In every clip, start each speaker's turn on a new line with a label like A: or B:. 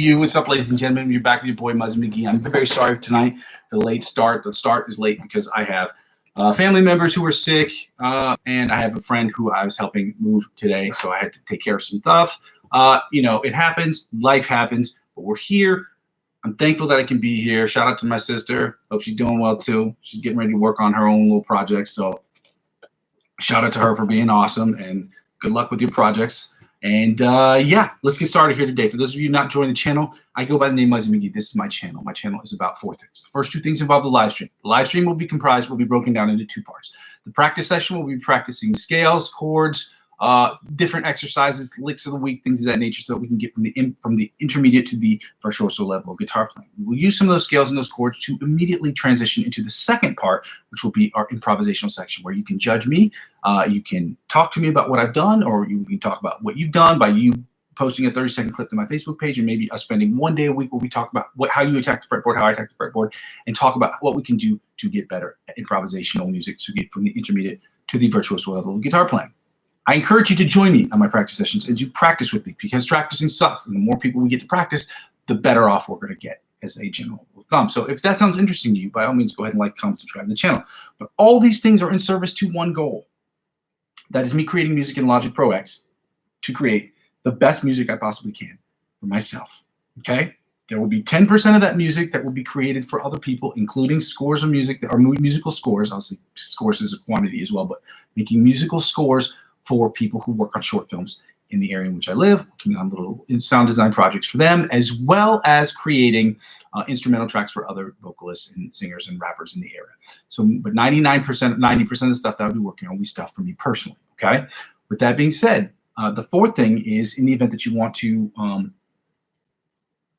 A: you. What's up, ladies and gentlemen? You're back with your boy, Muzzy McGee. I'm very sorry tonight for the late start. The start is late because I have family members who are sick, and I have a friend who I was helping move today, so I had to take care of some stuff. It happens. Life happens, but we're here. I'm thankful that I can be here. Shout out to my sister. Hope she's doing well, too. She's getting ready to work on her own little project, so shout out to her for being awesome, and good luck with your projects. And yeah, let's get started here today. For those of you not joining the channel, I go by the name Muzzy McGee. This is my channel. My channel is about 4 things. The first 2 things involve the live stream. The live stream will be broken down into 2 parts. The practice session will be practicing scales, chords, different exercises, licks of the week, things of that nature, so that we can get from the intermediate to the virtuoso level of guitar playing. We'll use some of those scales and those chords to immediately transition into the second part, which will be our improvisational section, where you can judge me, you can talk to me about what I've done, or you can talk about what you've done by you posting a 30-second clip to my Facebook page, and maybe us spending 1 day a week where we talk about how you attack the fretboard, how I attack the fretboard, and talk about what we can do to get better at improvisational music, to get from the intermediate to the virtuoso level of guitar playing. I encourage you to join me on my practice sessions and to practice with me, because practicing sucks. And the more people we get to practice, the better off we're going to get, as a general rule of thumb. So if that sounds interesting to you, by all means, go ahead and like, comment, subscribe to the channel. But all these things are in service to one goal. That is me creating music in Logic Pro X to create the best music I possibly can for myself. Okay? There will be 10% of that music that will be created for other people, including scores of music, or musical scores. Obviously, scores is a quantity as well, but making musical scores for people who work on short films in the area in which I live, working on little sound design projects for them, as well as creating instrumental tracks for other vocalists and singers and rappers in the area. So, but 90% of the stuff that I'll be working on will be stuff for me personally, okay? With that being said, the 4th thing is, in the event that you want to,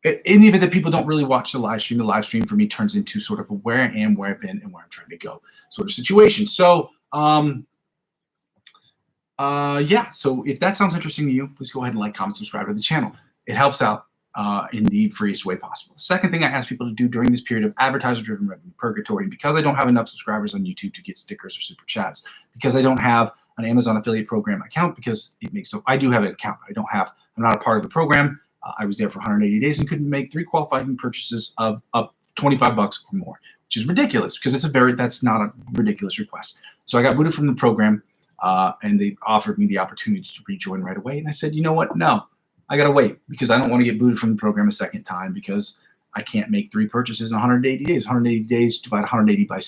A: in the event that people don't really watch the live stream for me turns into sort of a where I am, where I've been, and where I'm trying to go sort of situation. So, yeah, so if that sounds interesting to you, please go ahead and like, comment, subscribe to the channel. It helps out in the freest way possible. The second thing I ask people to do during this period of advertiser-driven revenue purgatory, because I don't have enough subscribers on YouTube to get stickers or super chats, because I don't have an Amazon affiliate program account, because it makes no, I do have an account, but I'm not a part of the program. I was there for 180 days and couldn't make 3 qualifying purchases of up $25 or more, which is ridiculous, because that's not a ridiculous request. So I got booted from the program. And they offered me the opportunity to rejoin right away. And I said, you know what? No, I got to wait, because I don't want to get booted from the program a second time, because I can't make 3 purchases in 180 days. 180 days, divide 180 by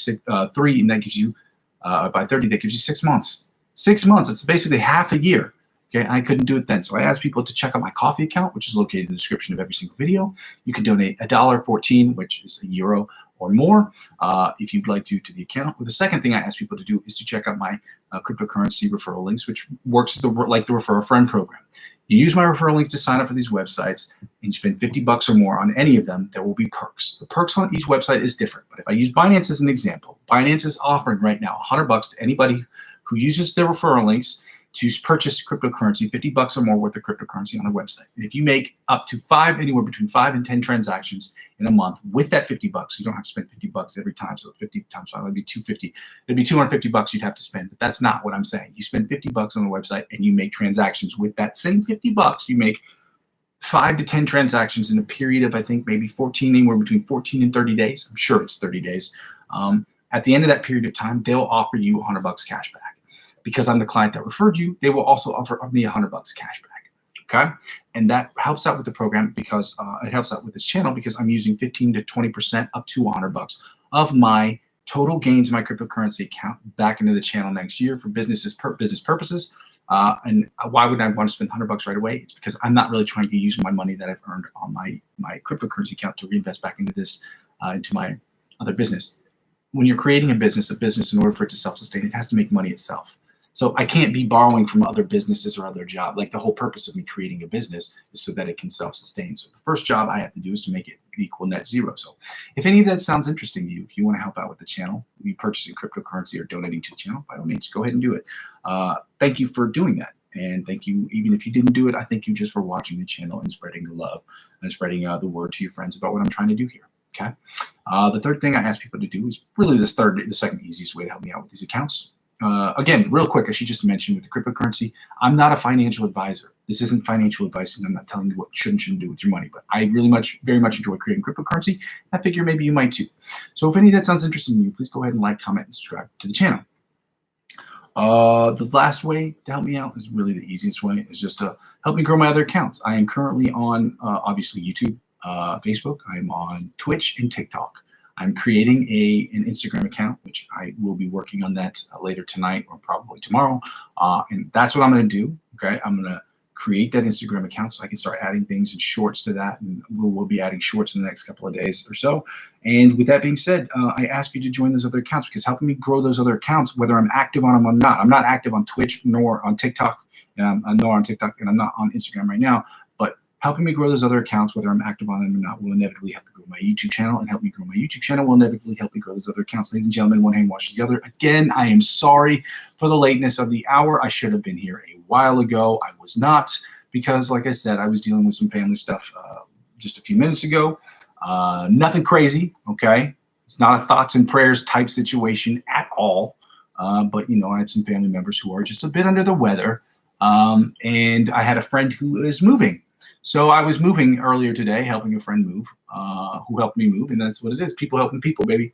A: 3, and that gives you, by 30, that gives you 6 months. 6 months, it's basically half a year. Okay, I couldn't do it then. So I asked people to check out my coffee account, which is located in the description of every single video. You can donate $1.14, which is €1 or more, if you'd like to the account. Well, the second thing I ask people to do is to check out my cryptocurrency referral links, which works like the Refer a Friend program. You use my referral links to sign up for these websites, and you spend $50 or more on any of them, there will be perks. The perks on each website is different, but if I use Binance as an example, Binance is offering right now $100 to anybody who uses their referral links to purchase cryptocurrency, $50 or more worth of cryptocurrency on the website. And if you make up to anywhere between 5 and 10 transactions in a month with that $50, you don't have to spend $50 every time. So 50 times 5 would be $250. It'd be $250 you'd have to spend, but that's not what I'm saying. You spend $50 on the website and you make transactions with that same $50. You make 5 to 10 transactions in a period of, I think, maybe anywhere between 14 and 30 days. I'm sure it's 30 days. At the end of that period of time, they'll offer you $100 cash back. Because I'm the client that referred you, they will also offer me $100 cash back, okay? And that helps out with the program, because it helps out with this channel, because I'm using 15 to 20% up to $100 of my total gains in my cryptocurrency account back into the channel next year for business purposes. And why would I want to spend $100 right away? It's because I'm not really trying to use my money that I've earned on my cryptocurrency account to reinvest back into this, into my other business. When you're creating a business, in order for it to self-sustain, it has to make money itself. So I can't be borrowing from other businesses or other jobs. Like, the whole purpose of me creating a business is so that it can self-sustain. So the first job I have to do is to make it equal net zero. So if any of that sounds interesting to you, if you want to help out with the channel, you purchasing cryptocurrency or donating to the channel, by all means, go ahead and do it. Thank you for doing that. And thank you, even if you didn't do it, I thank you just for watching the channel and spreading the love and spreading the word to your friends about what I'm trying to do here. Okay. The third thing I ask people to do is really the second easiest way to help me out with these accounts. Again, real quick, I should just mention with the cryptocurrency, I'm not a financial advisor. This isn't financial advice, and I'm not telling you what should and shouldn't do with your money, but I really very much enjoy creating cryptocurrency. I figure maybe you might too. So if any of that sounds interesting to you, please go ahead and like, comment, and subscribe to the channel. The last way to help me out is really the easiest way, is just to help me grow my other accounts. I am currently on, obviously, YouTube, Facebook. I'm on Twitch and TikTok. I'm creating an Instagram account, which I will be working on that later tonight or probably tomorrow. And that's what I'm going to do. Okay, I'm going to create that Instagram account so I can start adding things and shorts to that. And we'll be adding shorts in the next couple of days or so. And with that being said, I ask you to join those other accounts, because helping me grow those other accounts, whether I'm active on them or not. I'm not active on Twitch nor on TikTok, and I'm not on Instagram right now. But helping me grow those other accounts, whether I'm active on them or not, will inevitably help me grow my YouTube channel, and help me grow my YouTube channel will inevitably help me grow those other accounts. Ladies and gentlemen, one hand washes the other. Again, I am sorry for the lateness of the hour. I should have been here a while ago. I was not, because like I said, I was dealing with some family stuff just a few minutes ago. Nothing crazy, okay? It's not a thoughts and prayers type situation at all. But, you know, I had some family members who are just a bit under the weather. And I had a friend who is moving. So I was moving earlier today, helping a friend move, who helped me move. And that's what it is. People helping people, baby.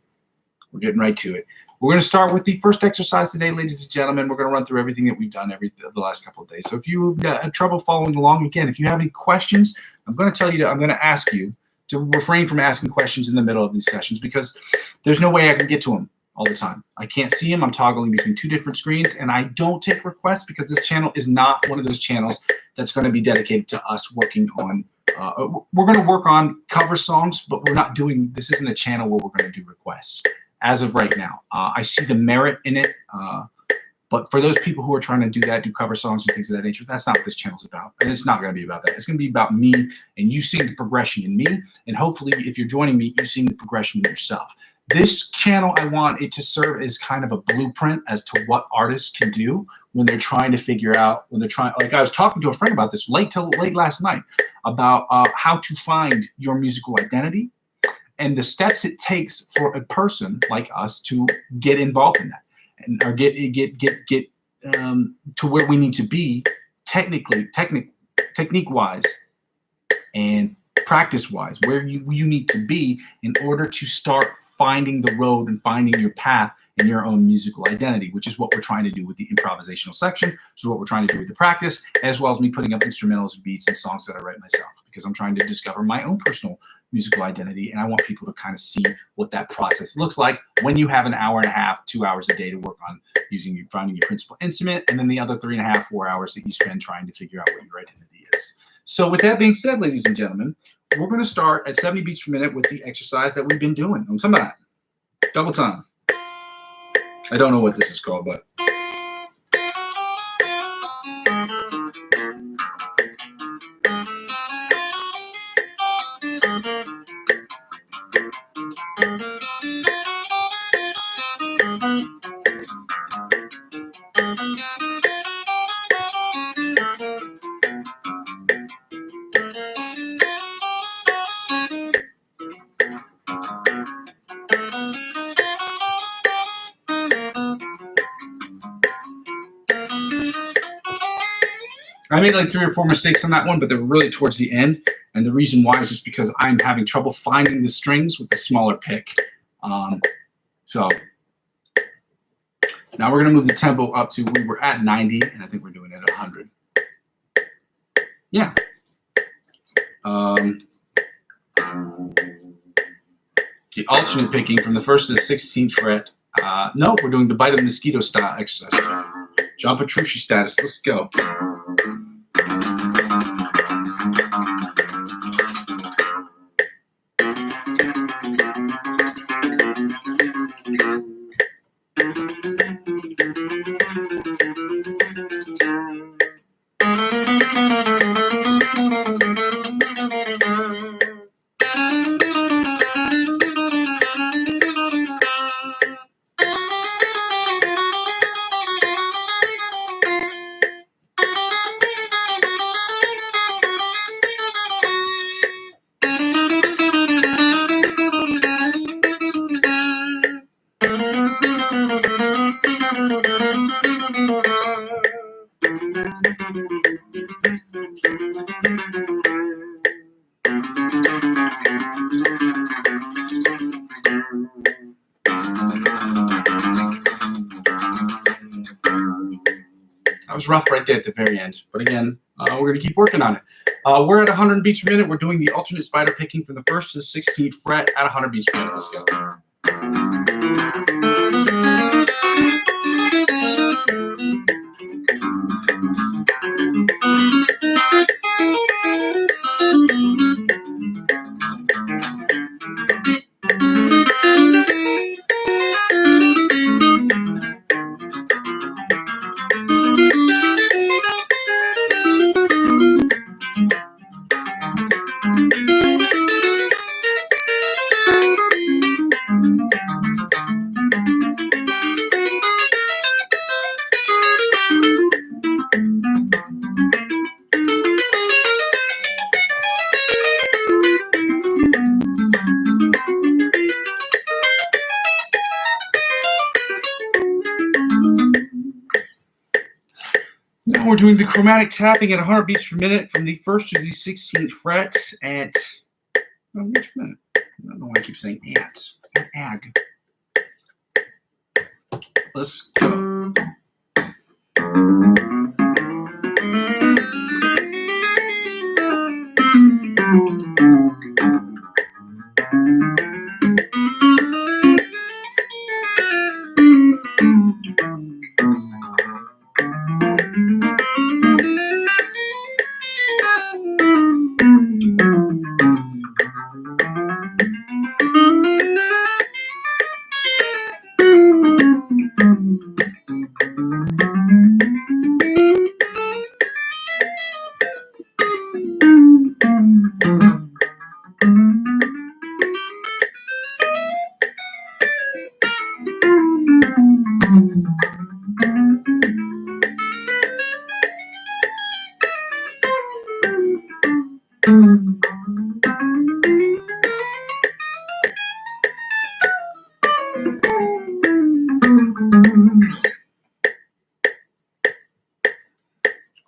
A: We're getting right to it. We're going to start with the first exercise today, ladies and gentlemen. We're going to run through everything that we've done the last couple of days. So if you had trouble following along, again, if you have any questions, I'm going to ask you to refrain from asking questions in the middle of these sessions, because there's no way I can get to them all the time. I can't see them. I'm toggling between two different screens, and I don't take requests because this channel is not one of those channels that's going to be dedicated to us working on. We're going to work on cover songs, but this isn't a channel where we're going to do requests as of right now. I see the merit in it, but for those people who are trying to do cover songs and things of that nature, that's not what this channel's about. And it's not going to be about that. It's going to be about me and you seeing the progression in me. And hopefully, if you're joining me, you seeing the progression in yourself. This channel, I want it to serve as kind of a blueprint as to what artists can do when they're trying to figure out, like I was talking to a friend about this late last night, about how to find your musical identity and the steps it takes for a person like us to get involved in that, and or get to where we need to be technique wise and practice wise, where you need to be in order to start finding the road and finding your path and your own musical identity, which is what we're trying to do with the improvisational section, which is what we're trying to do with the practice, as well as me putting up instrumentals, beats, and songs that I write myself, because I'm trying to discover my own personal musical identity, and I want people to kind of see what that process looks like when you have an hour and a half, 2 hours a day to work on finding your principal instrument, and then the other 3.5, 4 hours that you spend trying to figure out what your identity is. So with that being said, ladies and gentlemen, we're going to start at 70 beats per minute with the exercise that we've been doing. I'm talking about double time. I don't know what this is called, but I made like 3 or 4 mistakes on that one, but they were really towards the end. And the reason why is just because I'm having trouble finding the strings with the smaller pick. So now we're going to move the tempo up to, we were at 90, and I think we're doing it at 100. Yeah. The alternate picking from the 1st to the 16th fret. No, we're doing the bite of the mosquito style exercise. John Petrucci status. Let's go. rough right there at the very end. But again, we're going to keep working on it. We're at 100 beats per minute. We're doing the alternate spider picking from the 1st to the 16th fret at 100 beats per minute. Let's go. Now we're doing the chromatic tapping at 100 beats per minute from the 1st to the 16th fret at beats per minute. I don't know why I keep saying at. Ag. Let's go.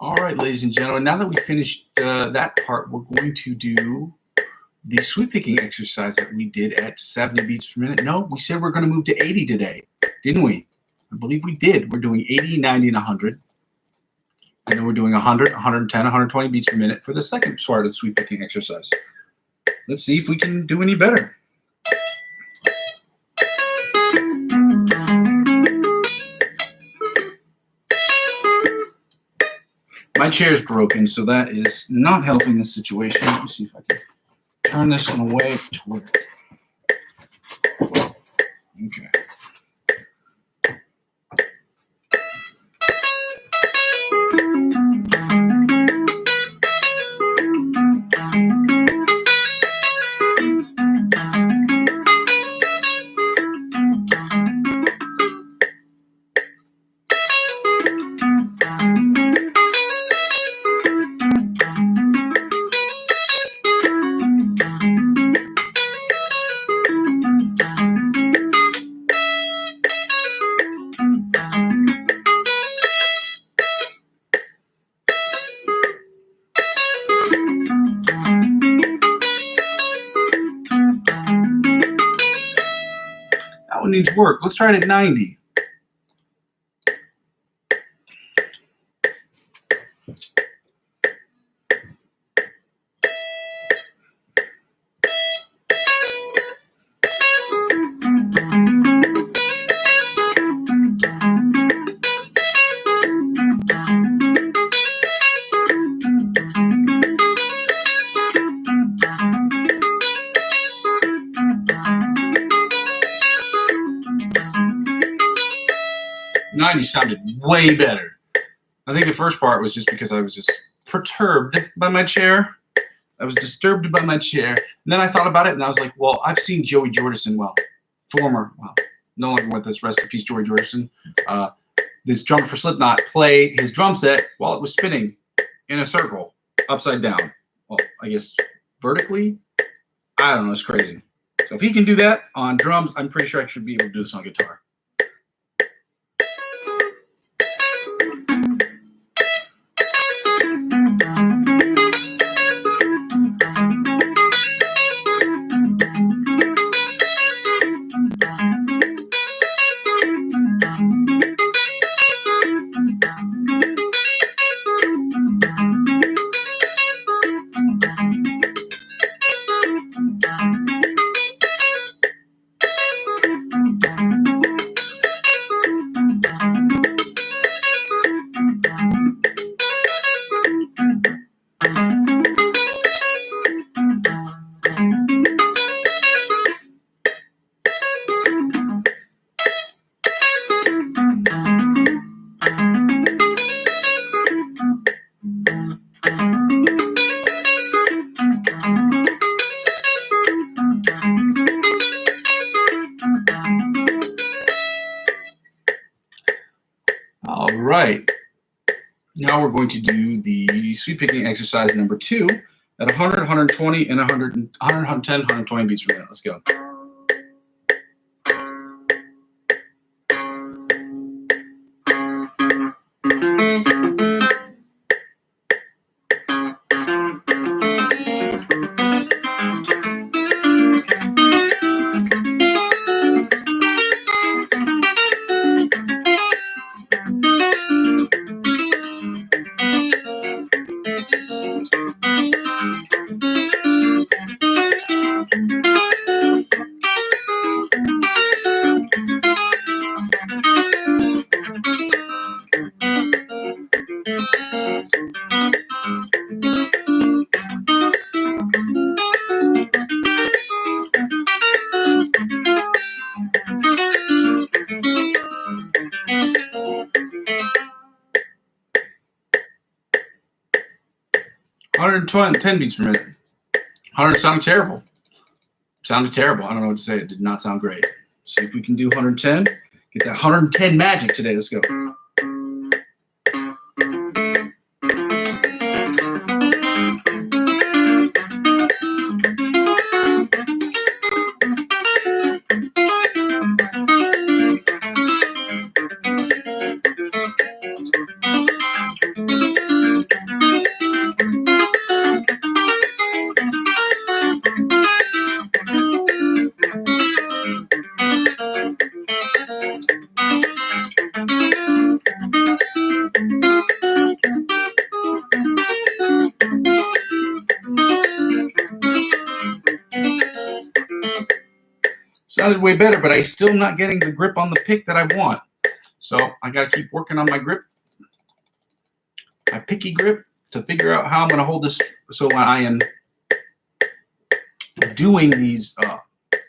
A: All right, ladies and gentlemen, now that we finished that part, we're going to do the sweep picking exercise that we did at 70 beats per minute. No, we said we're going to move to 80 today, didn't we? I believe we did. We're doing 80, 90, and 100. And then we're doing 100, 110, 120 beats per minute for the second part of the sweep picking exercise. Let's see if we can do any better. My chair is broken, so that is not helping the situation. Let me see if I can turn this in a way to work. Okay. That one needs work. Let's try it at 90. Sounded way better. I think the first part was just because I was just perturbed by my chair. I was disturbed by my chair. And then I thought about it and I was like, well, I've seen Joey Jordison, no longer with us, rest in peace, Joey Jordison, this drummer for Slipknot, play his drum set while it was spinning in a circle, upside down. Well, I guess vertically? I don't know, it's crazy. So if he can do that on drums, I'm pretty sure I should be able to do this on guitar. going to do the sweep picking exercise number 2 at 100, 120, and 100, 110, 120 beats per minute. Let's go. 110 beats per minute. 100 sounded terrible. Sounded terrible. I don't know what to say. It did not sound great. See if we can do 110. Get that 110 magic today. Let's go. 110. Sounded way better, but I'm still not getting the grip on the pick that I want. So I got to keep working on my grip, my picky grip, to figure out how I'm going to hold this. So when I am doing these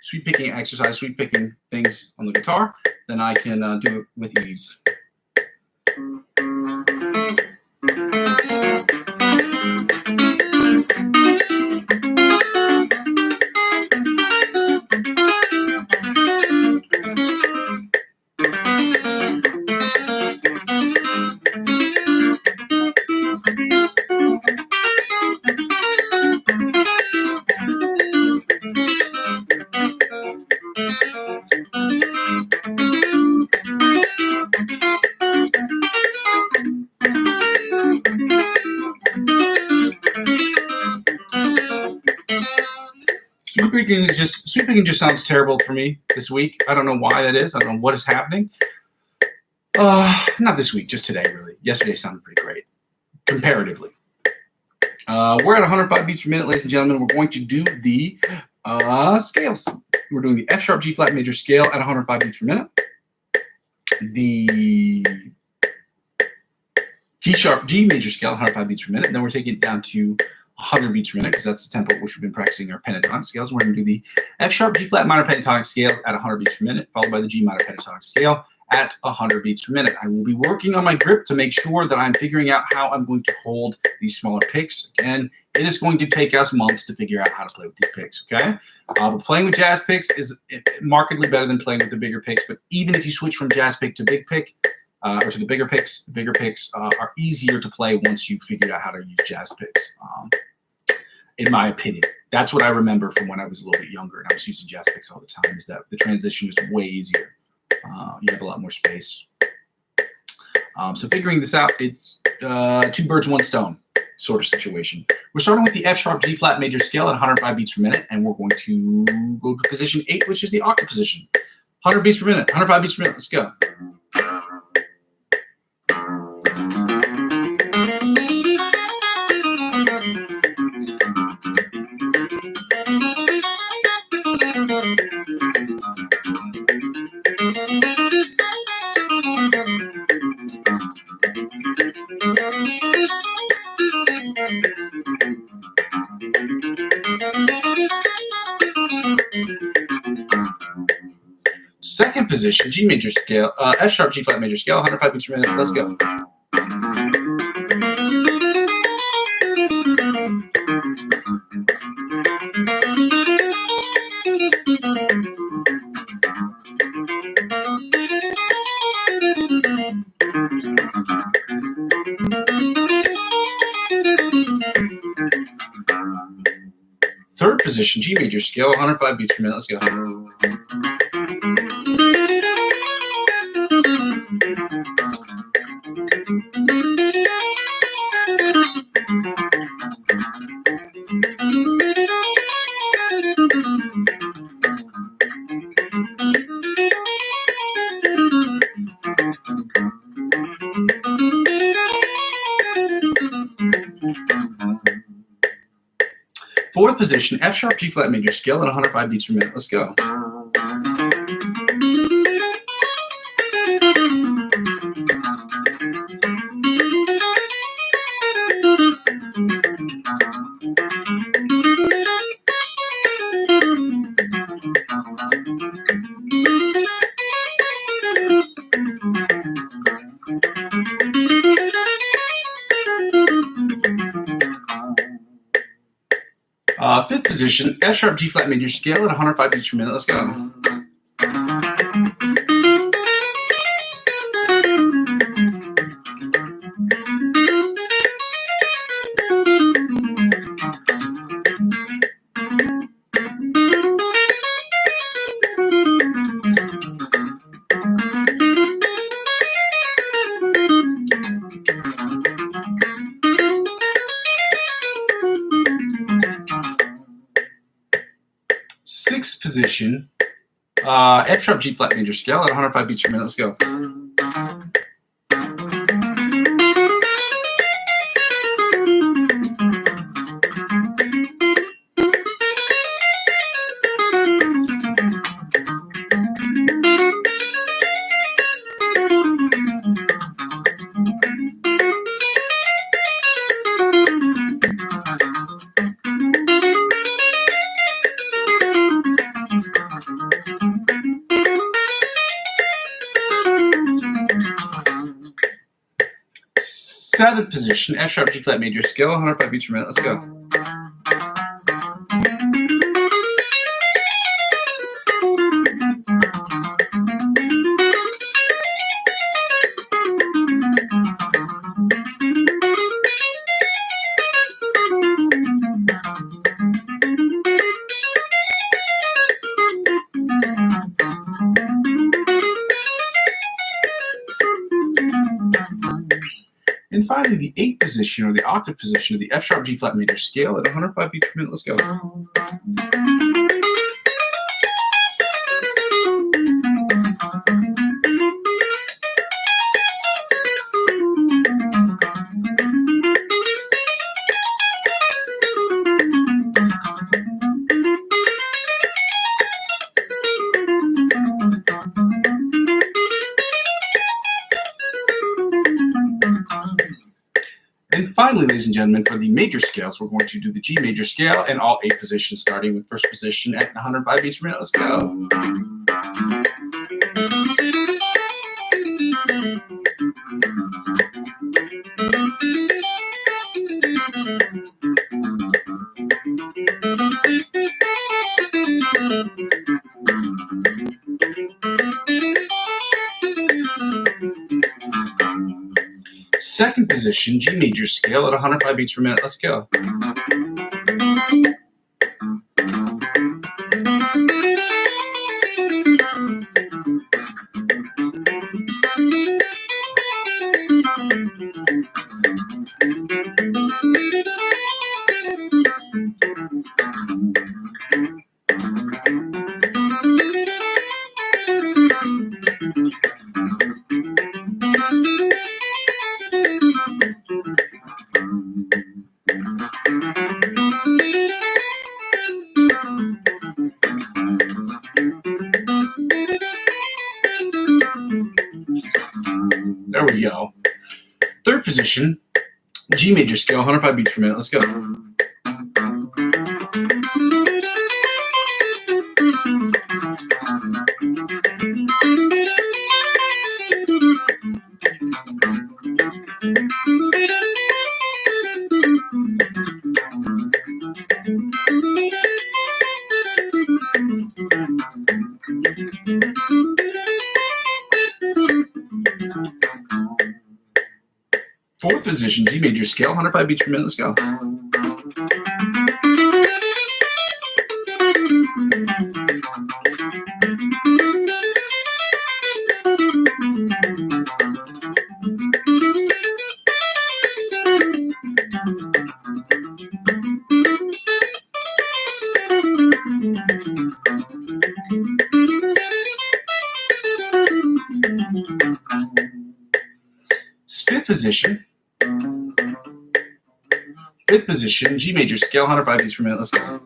A: sweep picking exercise, sweep picking things on the guitar, then I can do it with ease. Sweep picking just sounds terrible for me this week. I don't know why that is. I don't know what is happening. Not this week, just today, really. Yesterday sounded pretty great, comparatively. We're at 105 beats per minute, ladies and gentlemen. We're going to do the scales. We're doing the F sharp G flat major scale at 105 beats per minute. The G sharp G major scale at 105 beats per minute. And then we're taking it down to 100 beats per minute, because that's the tempo at which we've been practicing our pentatonic scales. We're going to do the F sharp G flat minor pentatonic scales at 100 beats per minute, followed by the G minor pentatonic scale at 100 beats per minute. I will be working on my grip to make sure that I'm figuring out how I'm going to hold these smaller picks. Again, it is going to take us months to figure out how to play with these picks, okay? But playing with jazz picks is markedly better than playing with the bigger picks, but even if you switch from jazz pick to big pick, or to the bigger picks are easier to play once you've figured out how to use jazz picks, in my opinion. That's what I remember from when I was a little bit younger and I was using jazz picks all the time, is that the transition is way easier. You have a lot more space. So figuring this out, it's 2 birds, 1 stone sort of situation. We're starting with the F sharp G flat major scale at 105 beats per minute, and we're going to go to position 8, which is the octave position. 100 beats per minute, 105 beats per minute. Let's go. Second position, G major scale, F sharp G flat major scale, 105 beats per minute. Let's go. position, G major scale, 105 beats per minute. Let's go. Fourth position, F sharp, G flat major scale at 105 beats per minute. Let's go. Fifth position, F sharp, G flat major scale at 105 beats per minute. Let's go. Sixth position, F sharp, G flat major scale at 105 beats per minute. Let's go. Seventh position, F sharp, G flat major scale, 105 beats per minute. Let's go. And finally, the eighth position, or the octave position of the F sharp, G flat major scale at 105 beats per minute. Let's go. And finally, ladies and gentlemen, for the major scales, we're going to do the G major scale and all 8 positions, starting with first position at 105 beats per minute. Let's go. Second position, G major scale at 105 beats per minute. Let's go. There we go. Third position, G major scale, 105 beats per minute. Let's go. Fourth position, G major scale, 105 beats per minute. Let's go. Fifth position, G major scale, 105 beats per minute. Let's go.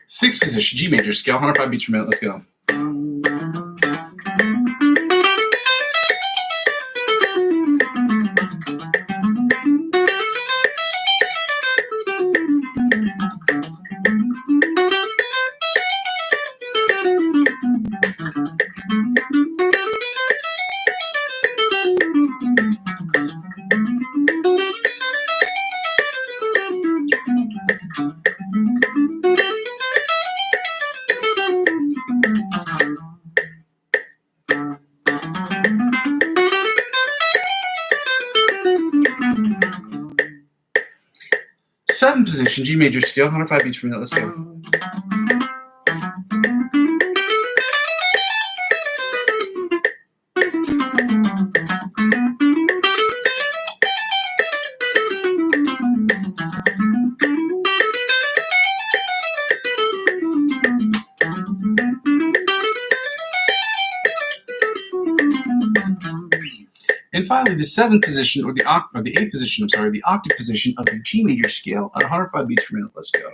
A: Sixth position, G major scale, 105 beats per minute. Let's go. Seventh position, G major scale, 105 beats per minute. Let's go. And finally, the seventh position, or the eighth position, the octave position of the G major scale at 105 beats per minute. Let's go.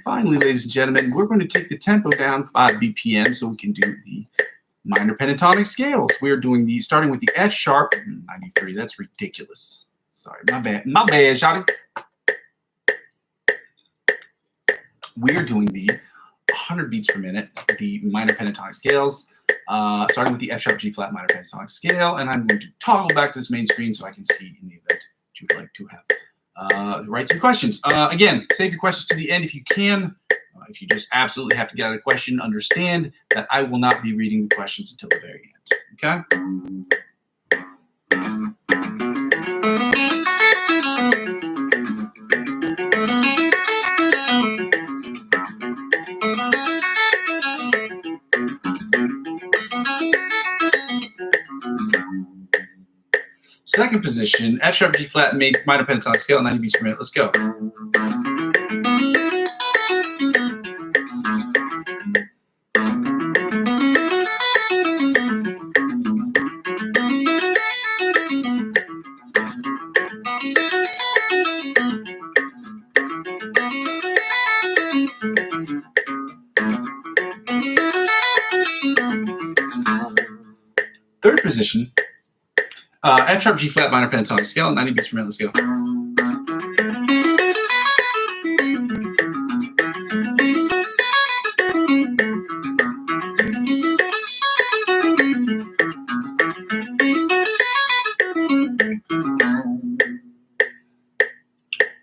A: Finally, ladies and gentlemen, we're going to take the tempo down 5 BPM so we can do the minor pentatonic scales. We're doing starting with the F sharp 93. That's ridiculous. Sorry, my bad, shawty. We're doing the 100 beats per minute, the minor pentatonic scales, starting with the F sharp G flat minor pentatonic scale, and I'm going to toggle back to this main screen so I can see in the event that you would like to have. Write some questions. Again, save your questions to the end if you can. If you just absolutely have to get out a question, understand that I will not be reading the questions until the very end. Okay? Second position, F sharp G flat minor pentatonic scale, 90 beats per minute. Let's go. Third position, F sharp G flat minor pentatonic scale, 90 beats per minute. Let's go.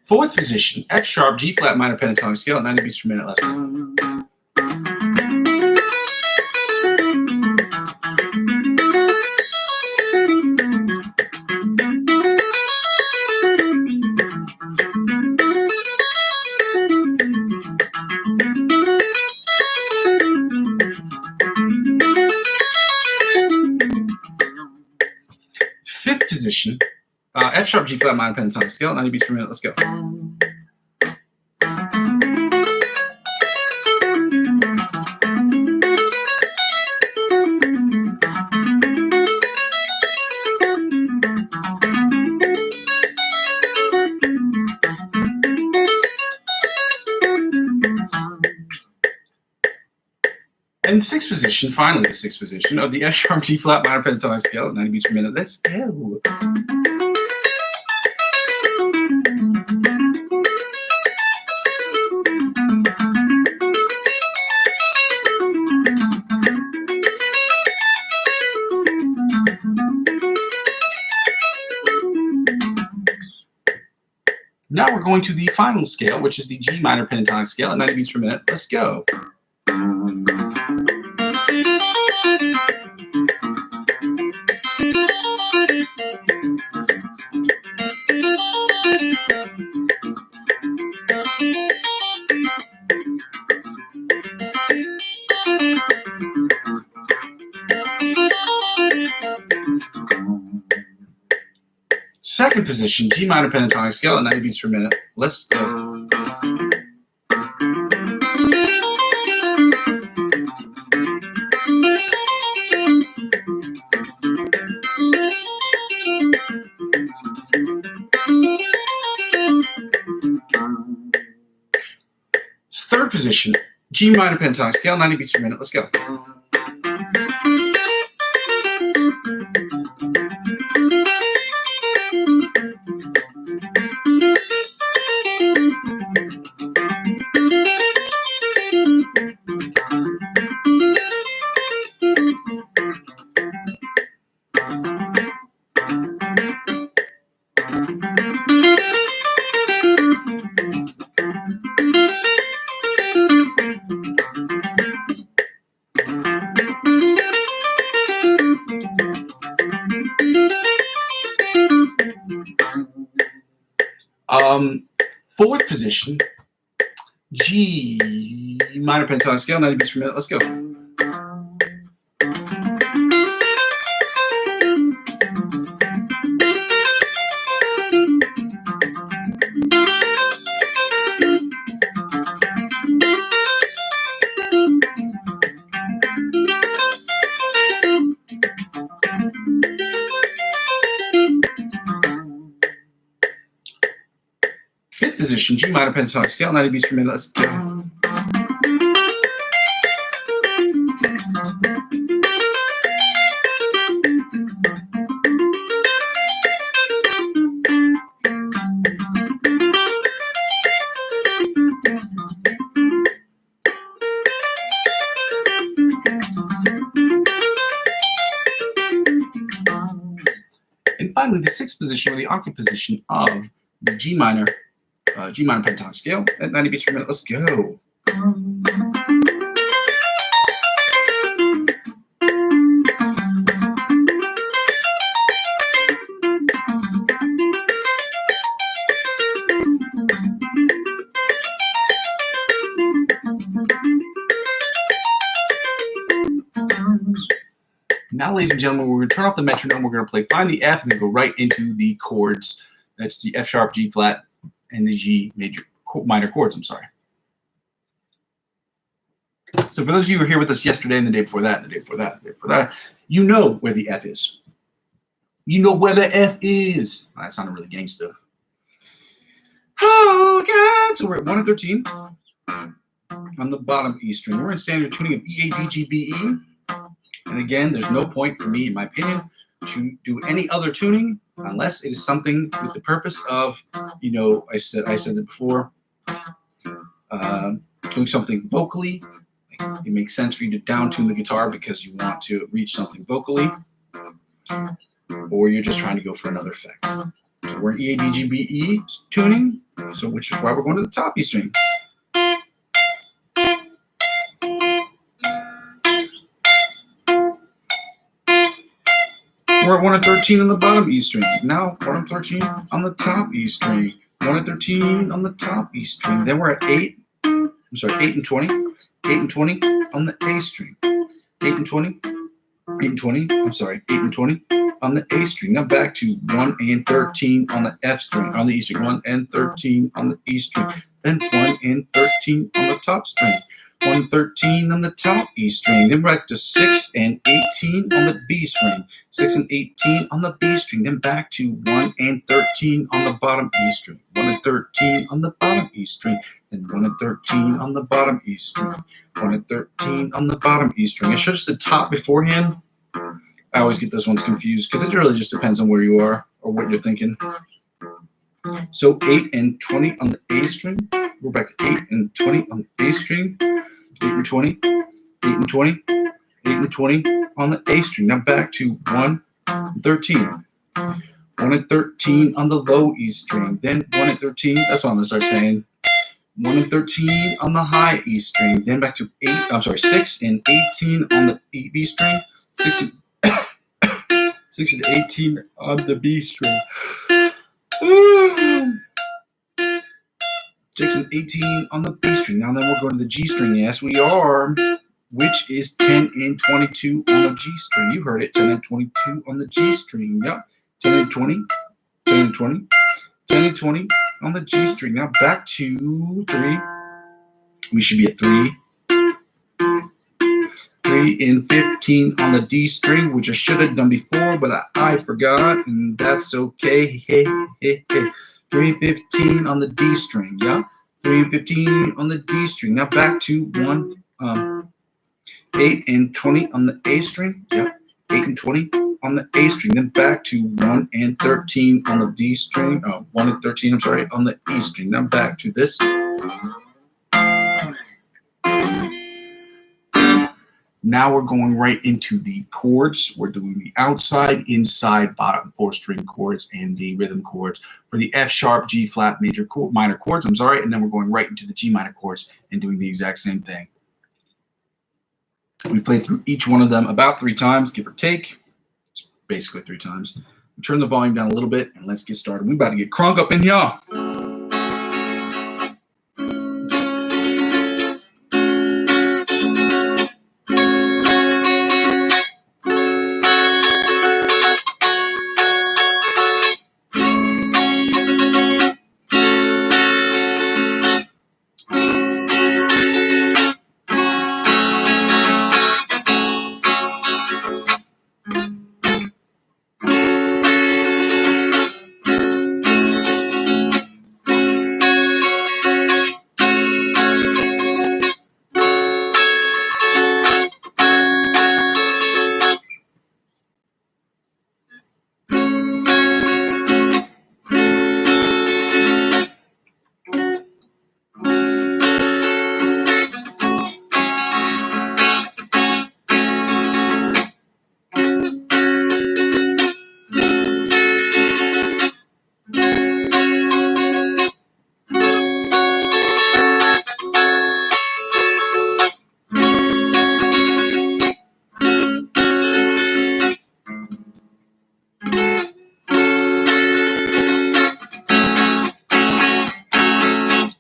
A: Fourth position, F sharp G flat minor pentatonic scale, 90 beats per minute. Let's go. Fifth position, F sharp G flat minor pentatonic scale, 90 beats per minute. Let's go. And sixth position, finally the sixth position of the F sharp G flat minor pentatonic scale at 90 beats per minute. Let's go. Now we're going to the final scale, which is the G minor pentatonic scale at 90 beats per minute. Let's go. Second position, G minor pentatonic scale at 90 beats per minute. Let's go. Third position, G minor pentatonic scale, 90 beats per minute. Let's go. Fourth position, G minor pentatonic scale, 90 beats per minute. Let's go. Fifth position, G minor pentatonic scale, 90 beats per minute. Let's go. And finally, the sixth position, or the octave position of the G minor pentatonic scale at 90 beats per minute. Let's go. Now, ladies and gentlemen, we're going to turn off the metronome. We're going to play Find the F and then go right into the chords. That's the F sharp, G flat, and the G minor chords. I'm sorry. So for those of you who were here with us yesterday and the day before that, and the day before that, and the day before that, you know where the F is. You know where the F is. Oh, that sounded really gangsta. Oh, God. So we're at 1 and 13 on the bottom E string. We're in standard tuning of E, A, D, G, B, E. And again, there's no point for me, in my opinion, to do any other tuning unless it is something with the purpose of, you know, I said it before, doing something vocally. Like, it makes sense for you to down tune the guitar because you want to reach something vocally, or you're just trying to go for another effect. So we're in E, A, D, G, B, E tuning, so which is why we're going to the top E string. We're at 1 and 13 on the bottom E string. Now 1 and 13 on the top E string. 1 and 13 on the top E string. Then we're at 8 and 20. 8 and 20 on the A string. 8 and 20. 8 and 20. 8 and 20 on the A string. Now back to 1 and 13 on the F string, on the E string. 1 and 13 on the E string. Then 1 and 13 on the top string. 113 on the top E string, then back to 6 and 18 on the B string, 6 and 18 on the B string, then back to 1 and 13 on the bottom E string, 1 and 13 on the bottom E string, then 1 and 13 on the bottom E string, 1 and 13 on the bottom E string. I should have said top beforehand. I always get those ones confused because it really just depends on where you are or what you're thinking. So 8 and 20 on the A string. We're back to 8 and 20 on the A string. 8 and 20, 8 and 20, 8 and 20 on the A string. Now back to 1 and 13. 1 and 13 on the low E string. Then 1 and 13, that's what I'm going to start saying. 1 and 13 on the high E string. Then back to 6 and 18 on the B string. 6 and 18 on the B string. 6 and 18 on the B string. Now then we're going to the G string. Yes, we are. Which is 10 and 22 on the G string. You heard it. 10 and 22 on the G string. Yep. 10 and 20. 10 and 20. 10 and 20 on the G string. Now back to 3. We should be at 3. 3 and 15 on the D string, which I should have done before, but I forgot, and that's okay. Hey, hey, hey. 3 and 15 on the D string, yeah? 3 and 15 on the D string. Now back to 8 and 20 on the A string, yeah? 8 and 20 on the A string. Then back to 1 and 13 on the D string. 1 and 13, I'm sorry, on the E string. Now back to this. Now we're going right into the chords. We're doing the outside, inside, bottom 4-string chords and the rhythm chords for the F sharp, G flat, minor chords. And then we're going right into the G minor chords and doing the exact same thing. We play through each one of them about 3 times, give or take. It's basically 3 times. We turn the volume down a little bit and let's get started. We're about to get crunk up in here.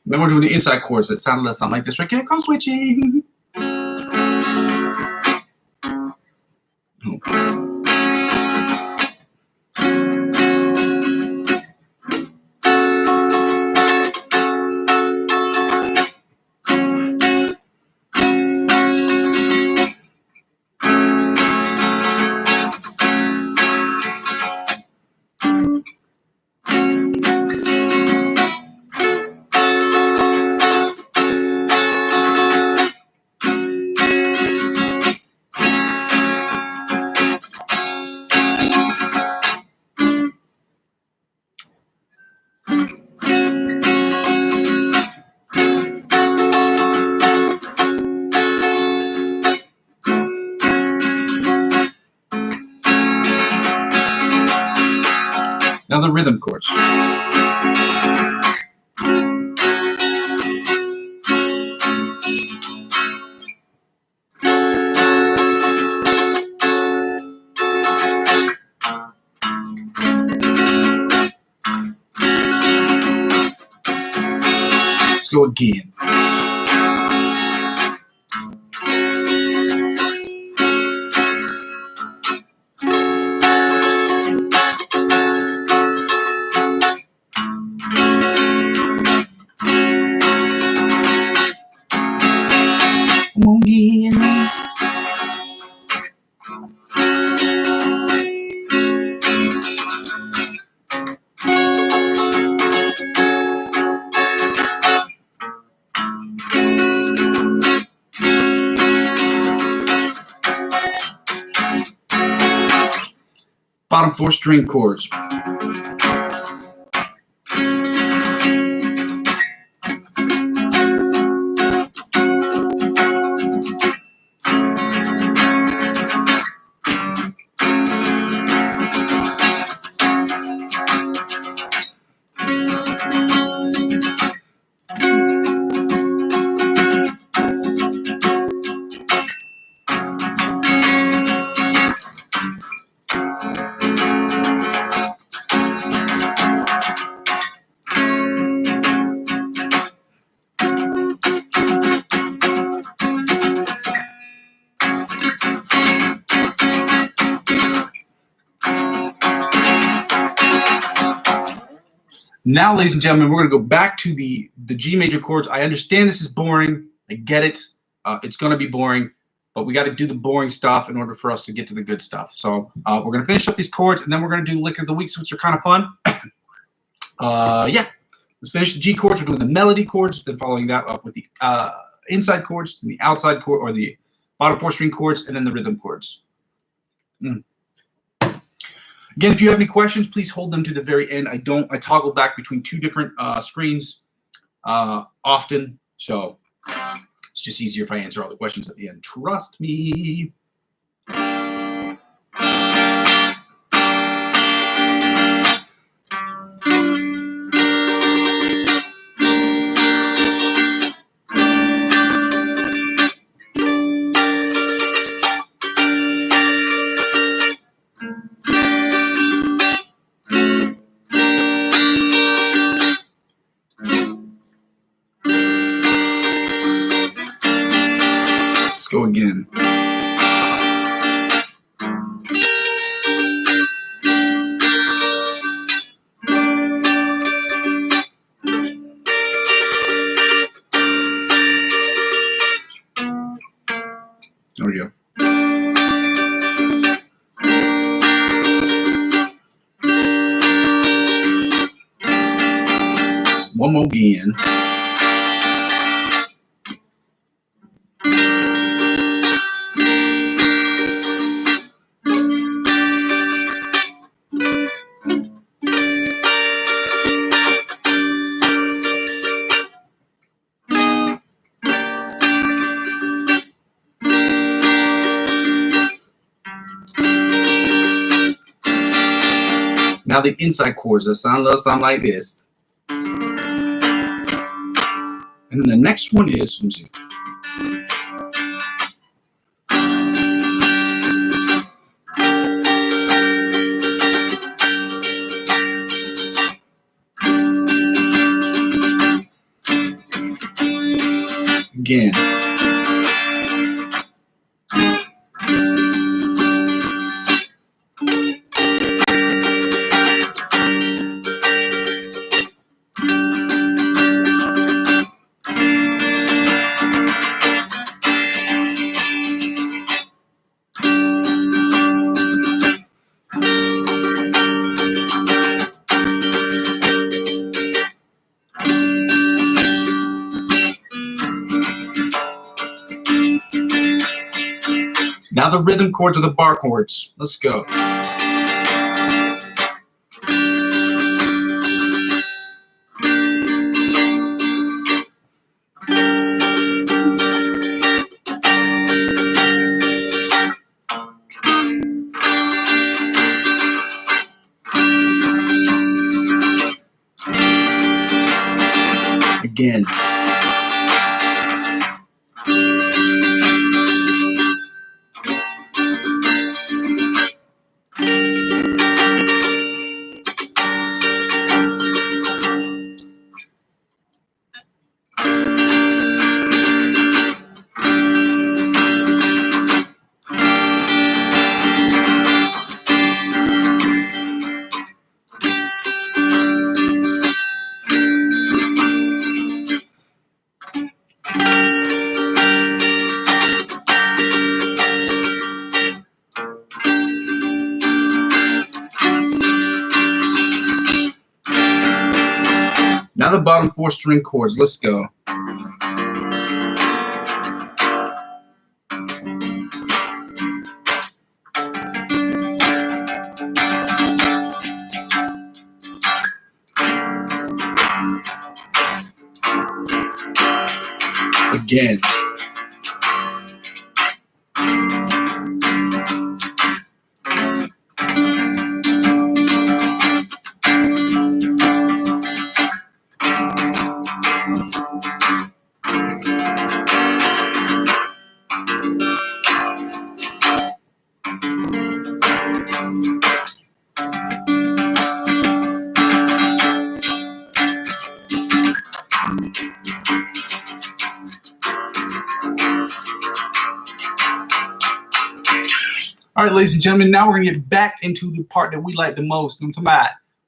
A: Then we're doing the inside chords that sound something like this right here. Code switching. Now the rhythm chords. Let's go again. bottom 4 string chords. Now, ladies and gentlemen, we're going to go back to the G major chords. I understand this is boring. I get it. It's going to be boring, but we got to do the boring stuff in order for us to get to the good stuff. So we're going to finish up these chords, and then we're going to do lick of the weeks, which are kind of fun. Yeah, let's finish the G chords. We're doing the melody chords, then following that up with the inside chords, and the outside chord, or the bottom 4 string chords, and then the rhythm chords. Again, if you have any questions, please hold them to the very end. I toggle back between 2 different screens often, so it's just easier if I answer all the questions at the end. Trust me. Go again. There we go. One more again. Now the inside chords, that sound like this. And then the next one is, let me see. Again. Now the rhythm chords are the bar chords. Let's go. Again. Now the bottom 4 string chords. Let's go. again. All right, ladies and gentlemen, now we're going to get back into the part that we like the most.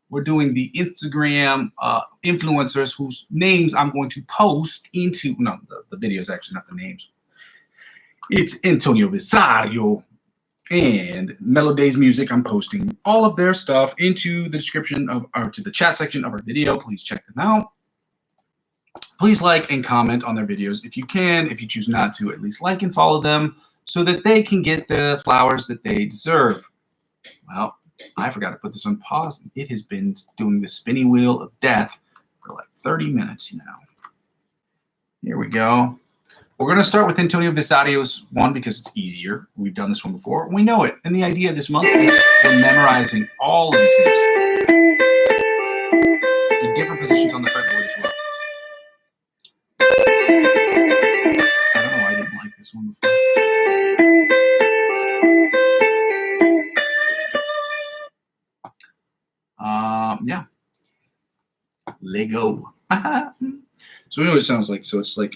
A: We're doing the Instagram influencers whose names I'm going to post into, no, the video is actually not the names. It's Antonio Visario and Melodays Music. I'm posting all of their stuff into the description of, or to the chat section of our video. Please check them out. Please like and comment on their videos if you can. If you choose not to, at least like and follow them, so that they can get the flowers that they deserve. Well, I forgot to put this on pause. It has been doing the spinning wheel of death for like 30 minutes now. Here we go. We're going to start with Antonio Visario's one because it's easier. We've done this one before. We know it. And the idea this month is we're memorizing all of these things in different positions on the fretboard as well. I don't know why I didn't like this one before. Yeah. Lego. So we know what it sounds like. So it's like.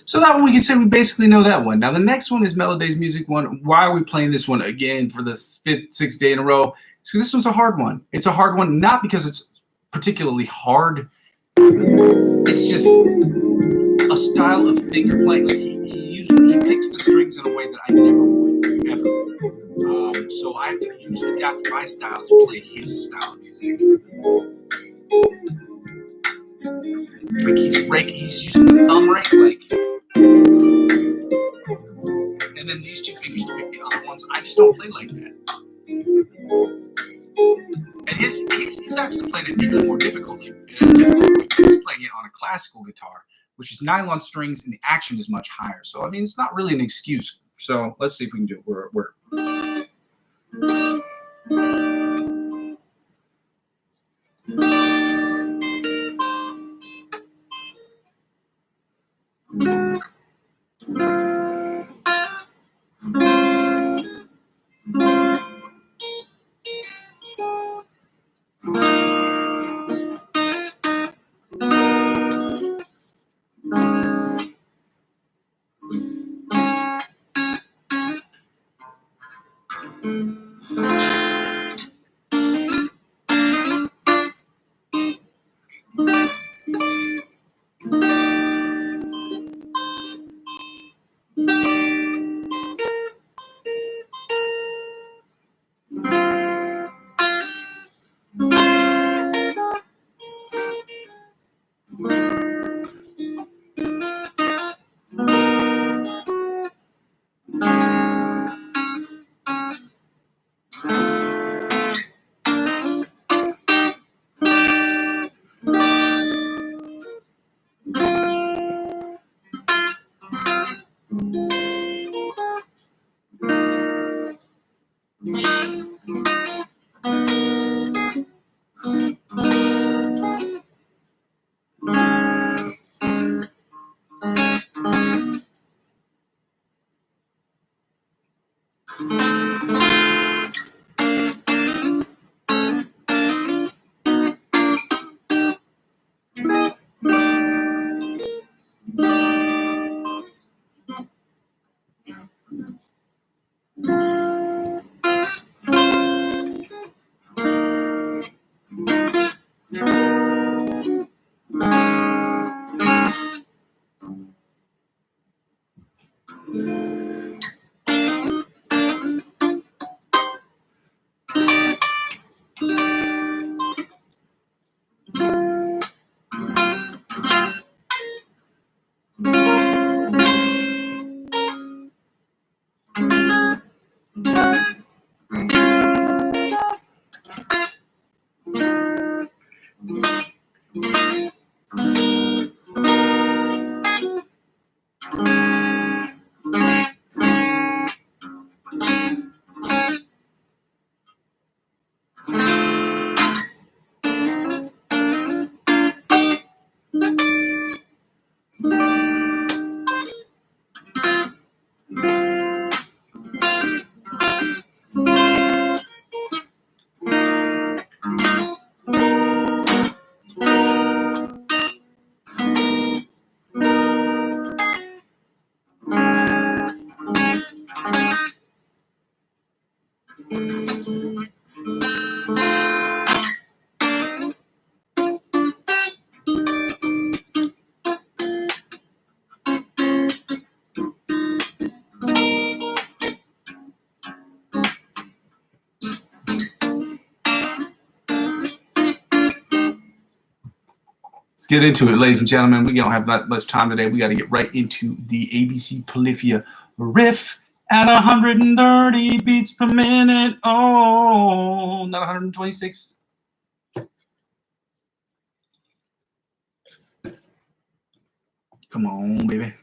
A: So that one we can say we basically know that one. Now the next one is Melodays Music one. Why are we playing this one again for the 5th, 6th day in a row? It's because this one's a hard one. It's a hard one not because it's particularly hard. It's just a style of finger playing. Like he picks the strings in a way that I never would ever. So I have to adapt my style to play his style of music. Like he's using the thumb rake, like. And then these 2 fingers to pick the other ones. I just don't play like that. And he's actually playing it even more difficultly. He's playing it on a classical guitar, which is nylon strings, and the action is much higher. So I mean, it's not really an excuse. So let's see if we can do it. Let's get into it, ladies and gentlemen. We don't have that much time today. We got to get right into the ABC Polyphia riff at 130 beats per minute. Oh, not 126. Come on, baby.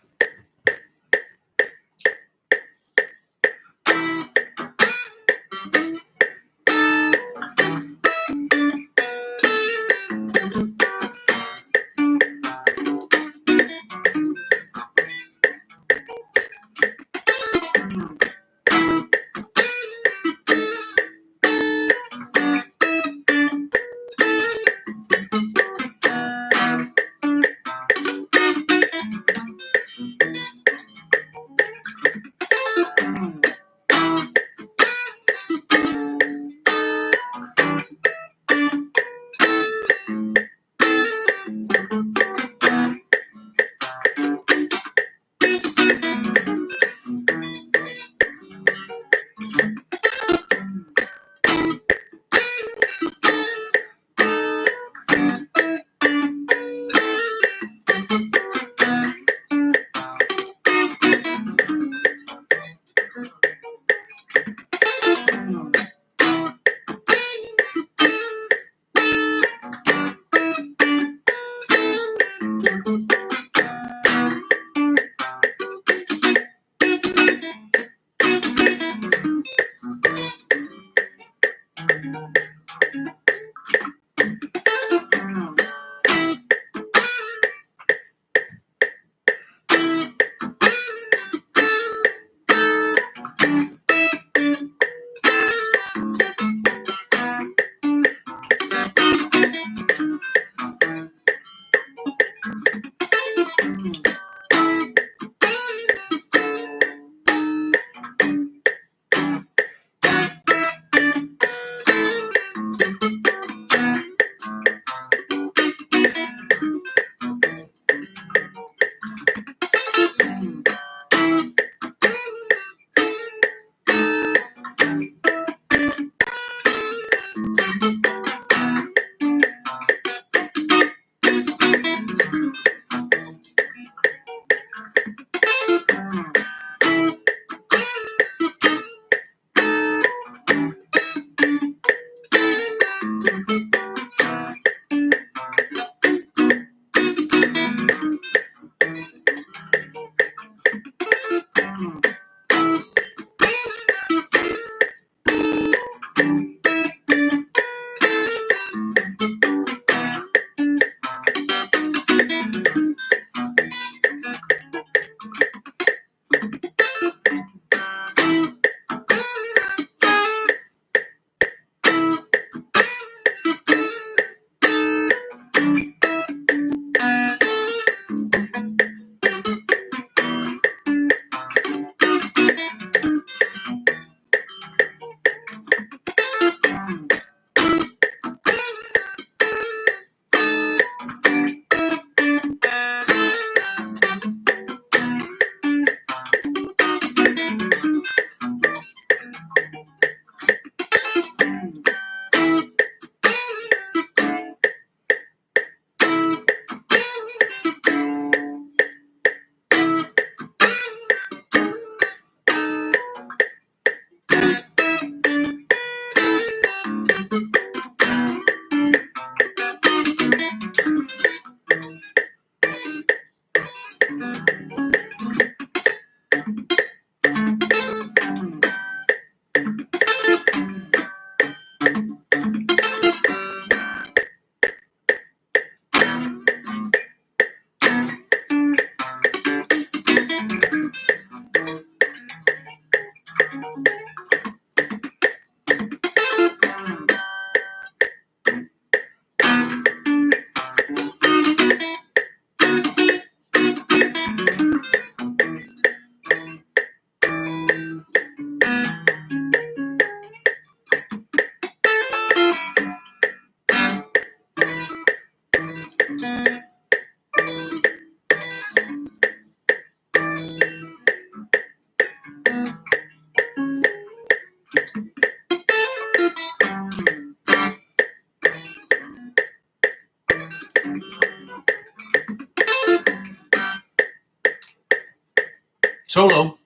A: Solo,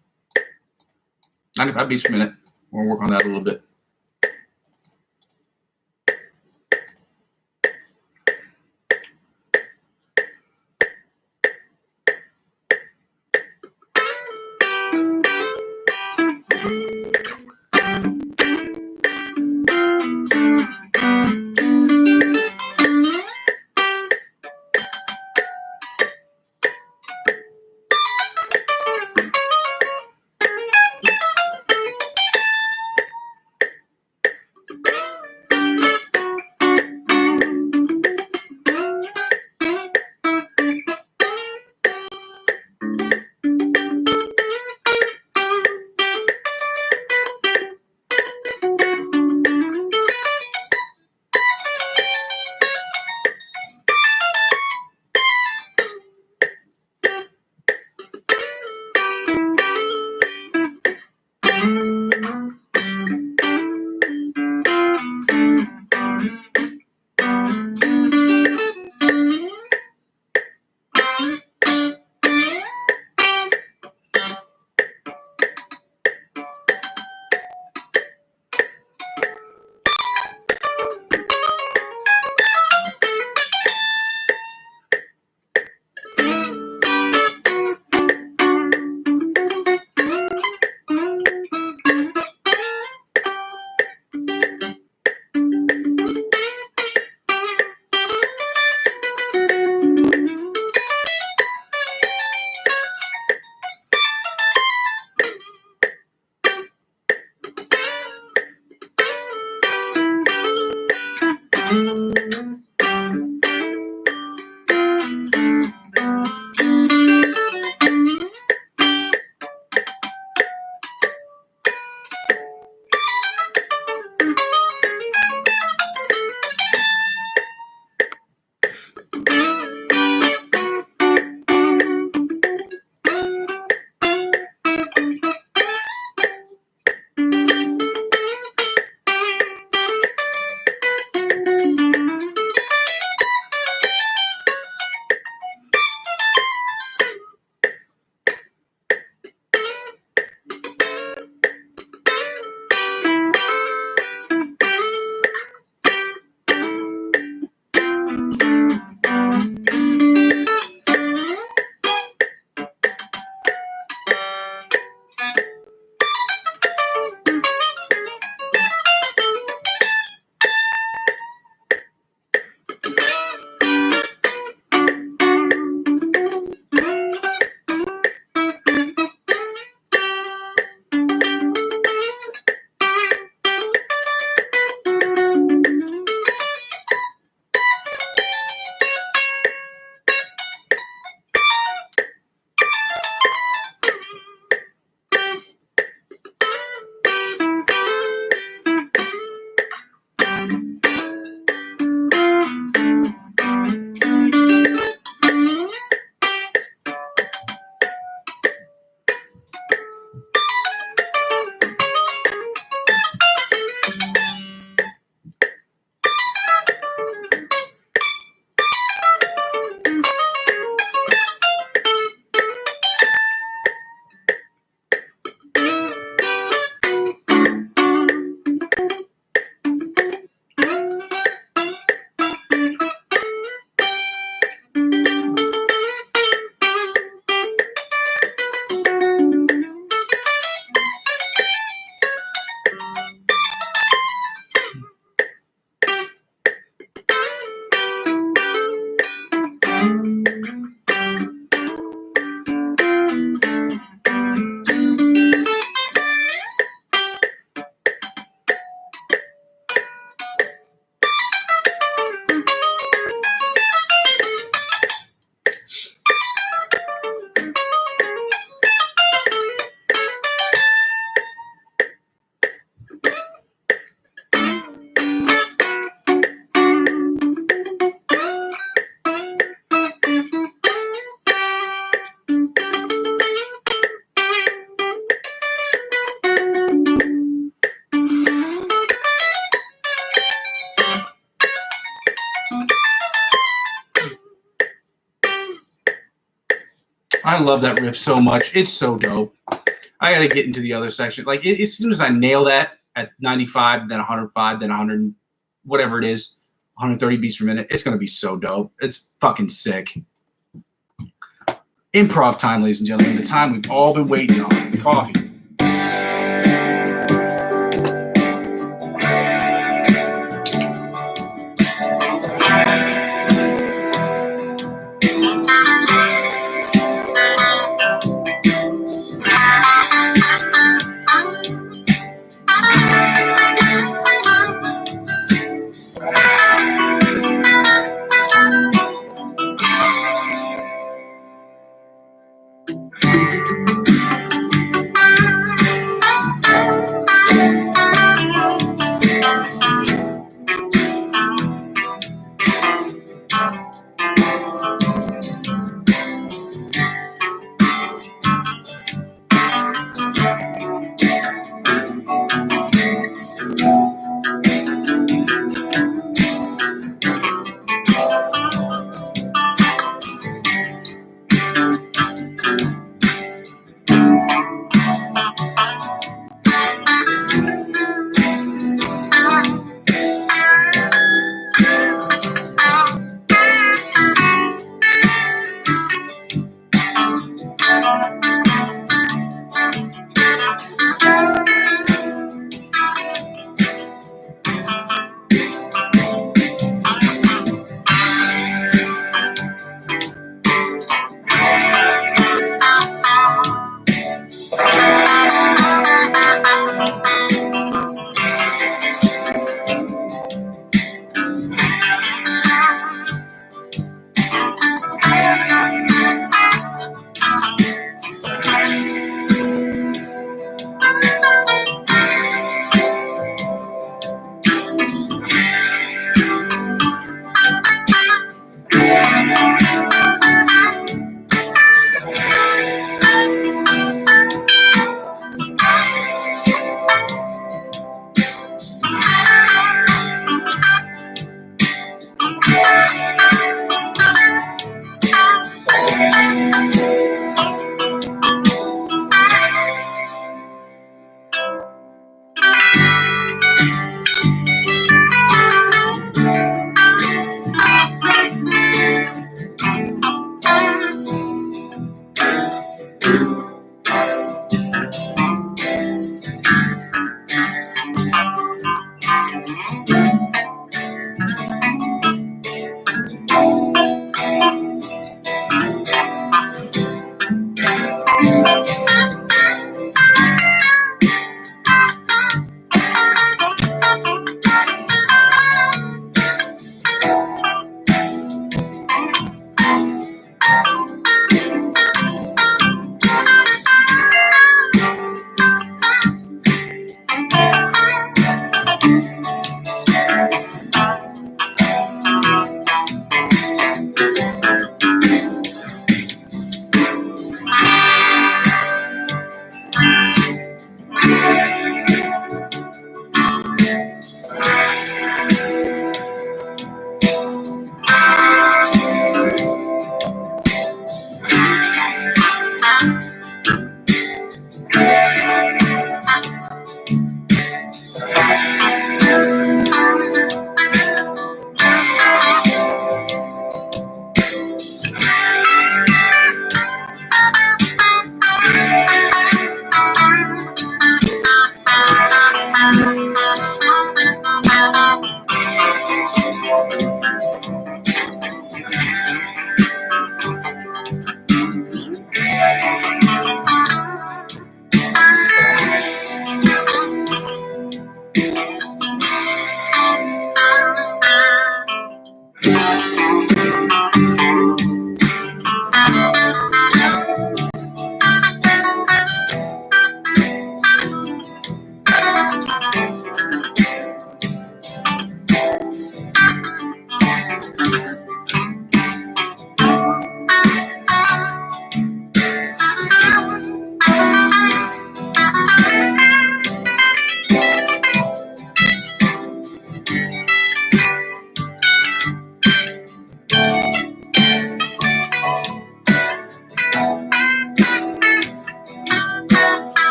A: 95 beats per minute. We'll work on that a little bit. I love that riff so much. It's so dope. I got to get into the other section. Like as soon as I nail that at 95, then 105, then 100, whatever it is, 130 beats per minute, it's going to be so dope. It's fucking sick. Improv time, ladies and gentlemen. The time we've all been waiting on. Coffee.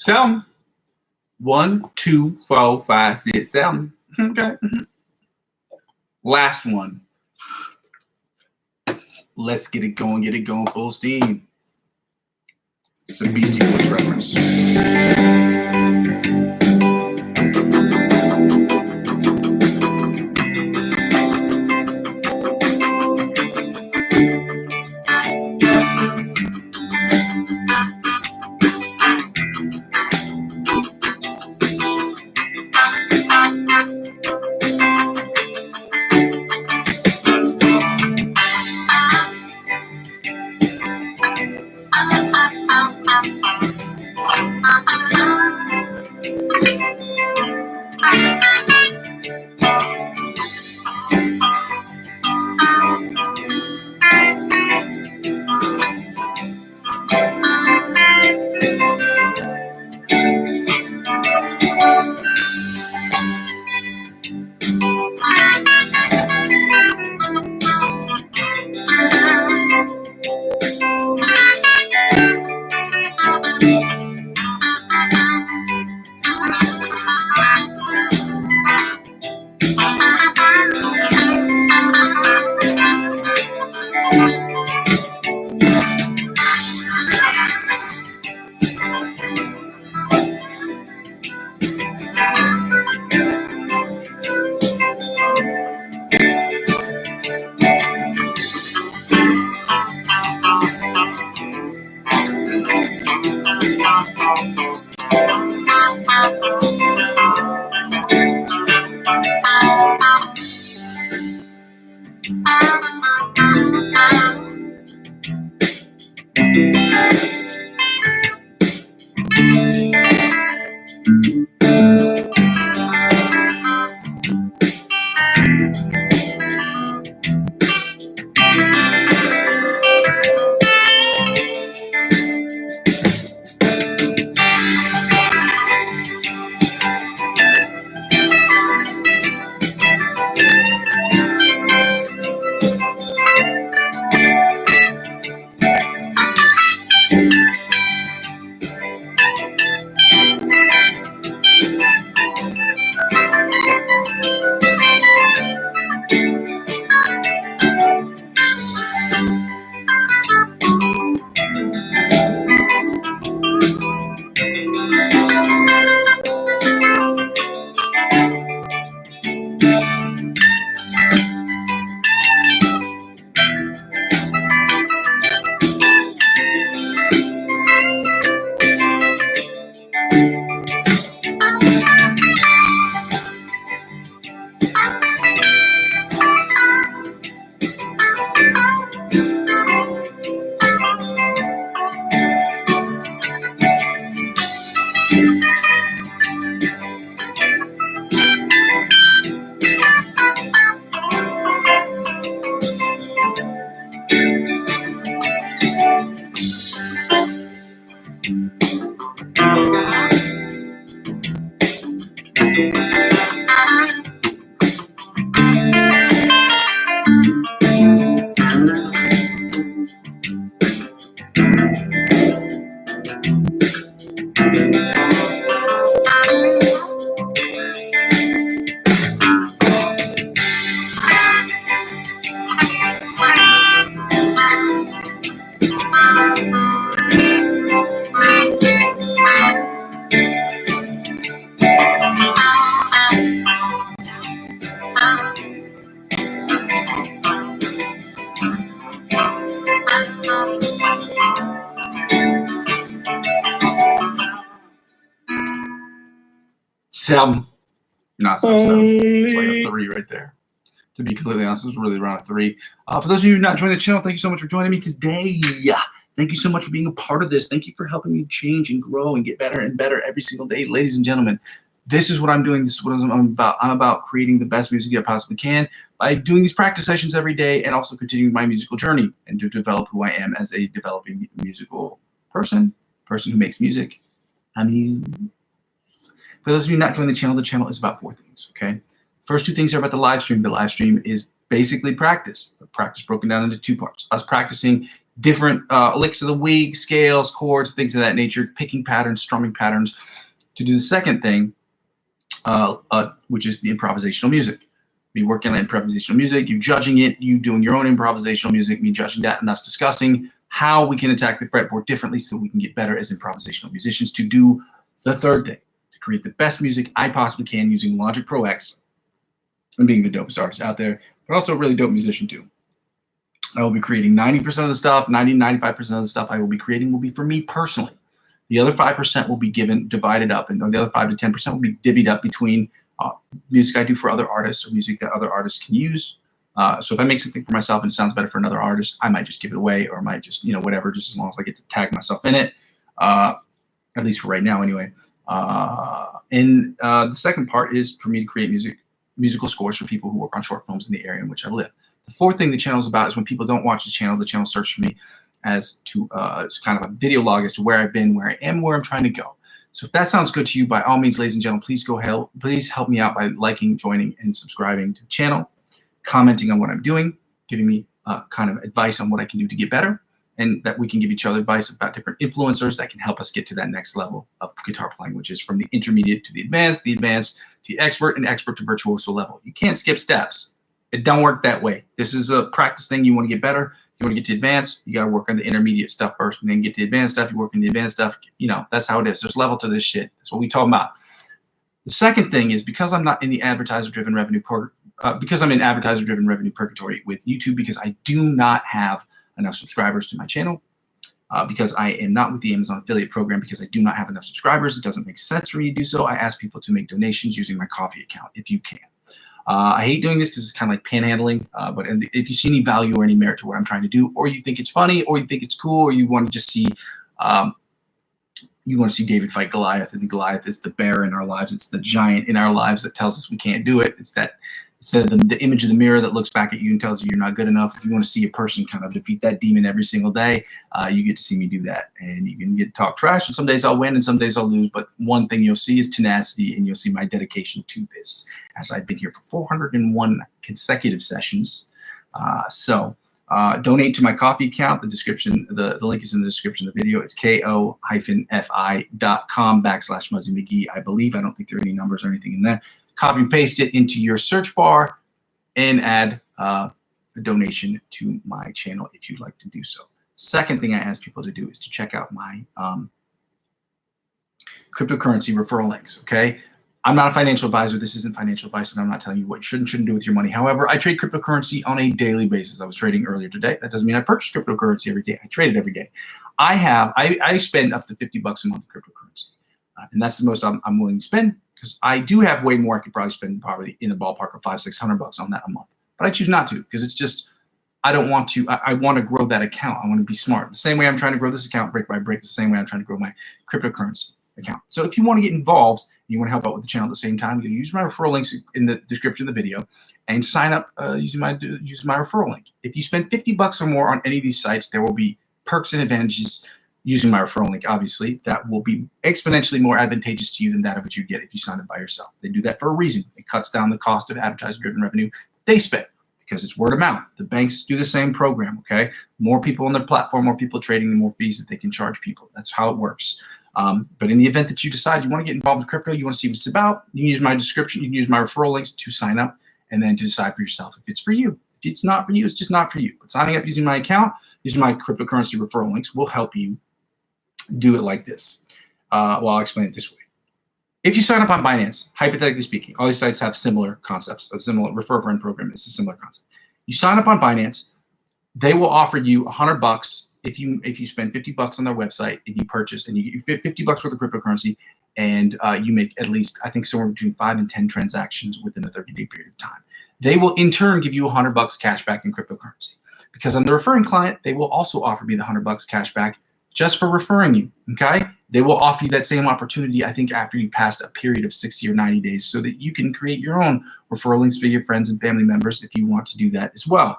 A: 7. 1, 2, 4, 5, 6, 7. Okay. Last one. Let's get it going full steam. It's a Beastie Boys reference. Seven. No, it's not 7. It's like a 3 right there. To be completely honest, it's really around a 3. For those of you not joining the channel, thank you so much for joining me today. Thank you so much for being a part of this. Thank you for helping me change and grow and get better and better every single day. Ladies and gentlemen, this is what I'm doing. This is what I'm about. I'm about creating the best music I possibly can by doing these practice sessions every day and also continuing my musical journey and to develop who I am as a developing musical person who makes music. I mean, for those of you not joining the channel is about 4 things, okay? First 2 things are about the live stream. The live stream is basically practice broken down into 2 parts. Us practicing different licks of the week, scales, chords, things of that nature, picking patterns, strumming patterns, to do the second thing, which is the improvisational music. Me working on improvisational music, you judging it, you doing your own improvisational music, me judging that, and us discussing how we can attack the fretboard differently so we can get better as improvisational musicians to do the third thing, to create the best music I possibly can using Logic Pro X and being the dopest artist out there, but also a really dope musician too. I will be creating 90% of the stuff, 95% of the stuff I will be creating will be for me personally. The other 5% will be divided up, and the other 5 to 10% will be divvied up between music I do for other artists or music that other artists can use. So if I make something for myself and it sounds better for another artist, I might just give it away, or I might just, whatever, just as long as I get to tag myself in it, at least for right now anyway. And the second part is for me to create musical scores for people who work on short films in the area in which I live. The fourth thing the channel is about is when people don't watch the channel serves for me as to it's kind of a video log as to where I've been, where I am, where I'm trying to go. So if that sounds good to you, by all means, ladies and gentlemen, please help me out by liking, joining, and subscribing to the channel, commenting on what I'm doing, giving me kind of advice on what I can do to get better, and that we can give each other advice about different influencers that can help us get to that next level of guitar playing, which is from the intermediate to the advanced to the expert, and expert to virtuoso level. You can't skip steps. It don't work that way. This is a practice thing. You want to get better. You want to get to advanced, you got to work on the intermediate stuff first, and then get to advanced stuff. You work on the advanced stuff. That's how it is. There's level to this shit. That's what we talk about. The second thing is, because I'm not in the advertiser-driven revenue because I'm in advertiser-driven revenue purgatory with YouTube, because I do not have enough subscribers to my channel, because I am not with the Amazon affiliate program, because I do not have enough subscribers. It doesn't make sense for me to do so. I ask people to make donations using my Coffee account if you can. I hate doing this because it's kind of like panhandling, but if you see any value or any merit to what I'm trying to do, or you think it's funny, or you think it's cool, or you want to just see David fight Goliath, and Goliath is the bear in our lives. It's the giant in our lives that tells us we can't do it. It's that the image of the mirror that looks back at you and tells you you're not good enough. If you want to see a person kind of defeat that demon every single day, you get to see me do that. And you can get to talk trash, and some days I'll win and some days I'll lose. But one thing you'll see is tenacity, and you'll see my dedication to this, as I've been here for 401 consecutive sessions. Donate to my Coffee account. The link is in the description of the video. It's ko-fi.com/Muzzy McGee, I believe. I don't think there are any numbers or anything in there. Copy and paste it into your search bar and add a donation to my channel if you'd like to do so. Second thing I ask people to do is to check out my cryptocurrency referral links, okay? I'm not a financial advisor. This isn't financial advice, and I'm not telling you what you should and shouldn't do with your money. However, I trade cryptocurrency on a daily basis. I was trading earlier today. That doesn't mean I purchase cryptocurrency every day. I trade it every day. I spend up to $50 a month in cryptocurrency, and that's the most I'm willing to spend, because I do have way more I could probably spend, probably in the ballpark of $500-600 on that a month. But I choose not to, because it's just, I don't want to. I want to grow that account. I want to be smart. The same way I'm trying to grow this account brick by brick, the same way I'm trying to grow my cryptocurrency account. So if you want to get involved, you want to help out with the channel at the same time, you can use my referral links in the description of the video and sign up using my referral link. If you spend $50 or more on any of these sites, there will be perks and advantages using my referral link, obviously, that will be exponentially more advantageous to you than that of what you get if you sign up by yourself. They do that for a reason. It cuts down the cost of advertiser-driven revenue they spend, because it's word of mouth. The banks do the same program, okay? More people on their platform, more people trading, the more fees that they can charge people. That's how it works. But in the event that you decide you want to get involved in crypto, you want to see what it's about, you can use my description, you can use my referral links to sign up, and then to decide for yourself if it's for you. If it's not for you, it's just not for you. But signing up using my account, using my cryptocurrency referral links, will help you do it like this. Well, I'll explain it this way. If you sign up on Binance, hypothetically speaking, all these sites have similar concepts. A similar refer friend program is a similar concept. You sign up on Binance, they will offer you $100 if you spend $50 on their website and you purchase, and you get $50 worth of cryptocurrency, and you make at least, I think, somewhere between 5 and 10 transactions within a 30-day period of time. They will in turn give you $100 cash back in cryptocurrency. Because I'm the referring client, they will also offer me the $100 cash back just for referring you, okay? They will offer you that same opportunity, I think, after you passed a period of 60 or 90 days, so that you can create your own referral links for your friends and family members if you want to do that as well.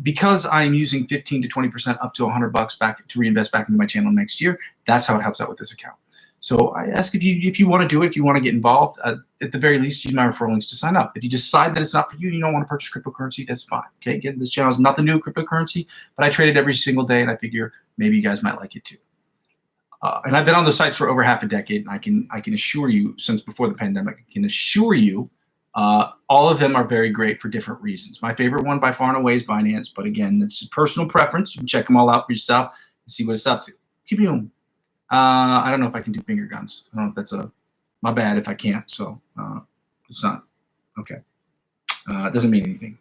A: Because I'm using 15 to 20% up to $100 back to reinvest back into my channel next year, that's how it helps out with this account. So I ask if you want to do it, if you want to get involved, at the very least, use my referral links to sign up. If you decide that it's not for you, you don't want to purchase cryptocurrency, that's fine. Okay, again, this channel has nothing to do with cryptocurrency, but I trade it every single day, and I figure maybe you guys might like it too. And I've been on those sites for over half a decade, and I can assure you, since before the pandemic, I can assure you, all of them are very great for different reasons. My favorite one by far and away is Binance, but again, that's a personal preference. You can check them all out for yourself and see what it's up to. Keep you. I don't know if I can do finger guns. I don't know if that's my bad if I can't. So it's not okay. It doesn't mean anything.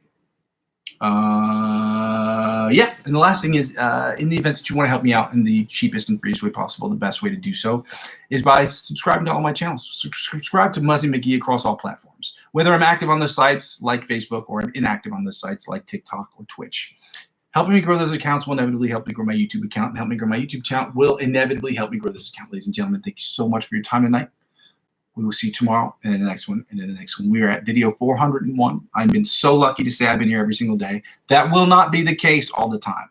A: Yeah, and the last thing is, in the event that you want to help me out in the cheapest and freest way possible, the best way to do so is by subscribing to all my channels. Subscribe to Muzzy McGee across all platforms, whether I'm active on those sites like Facebook or I'm inactive on those sites like TikTok or Twitch. Helping me grow those accounts will inevitably help me grow my YouTube account, and help me grow my YouTube account will inevitably help me grow this account. Ladies and gentlemen, thank you so much for your time tonight. We will see you tomorrow and in the next one and in the next one. We are at video 401. I've been so lucky to say I've been here every single day. That will not be the case all the time.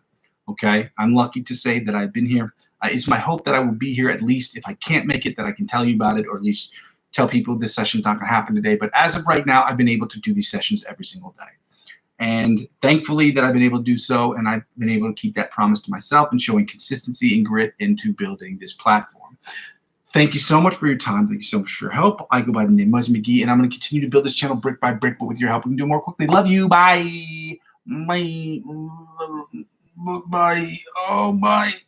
A: Okay, I'm lucky to say that I've been here. It's my hope that I will be here at least. If I can't make it, that I can tell you about it, or at least tell people this session's not going to happen today. But as of right now, I've been able to do these sessions every single day. And thankfully that I've been able to do so, and I've been able to keep that promise to myself and showing consistency and grit into building this platform. Thank you so much for your time. Thank you so much for your help. I go by the name Muzzy McGee, and I'm going to continue to build this channel brick by brick, but with your help, we can do it more quickly. Love you. Bye. Bye. Bye. Oh, bye.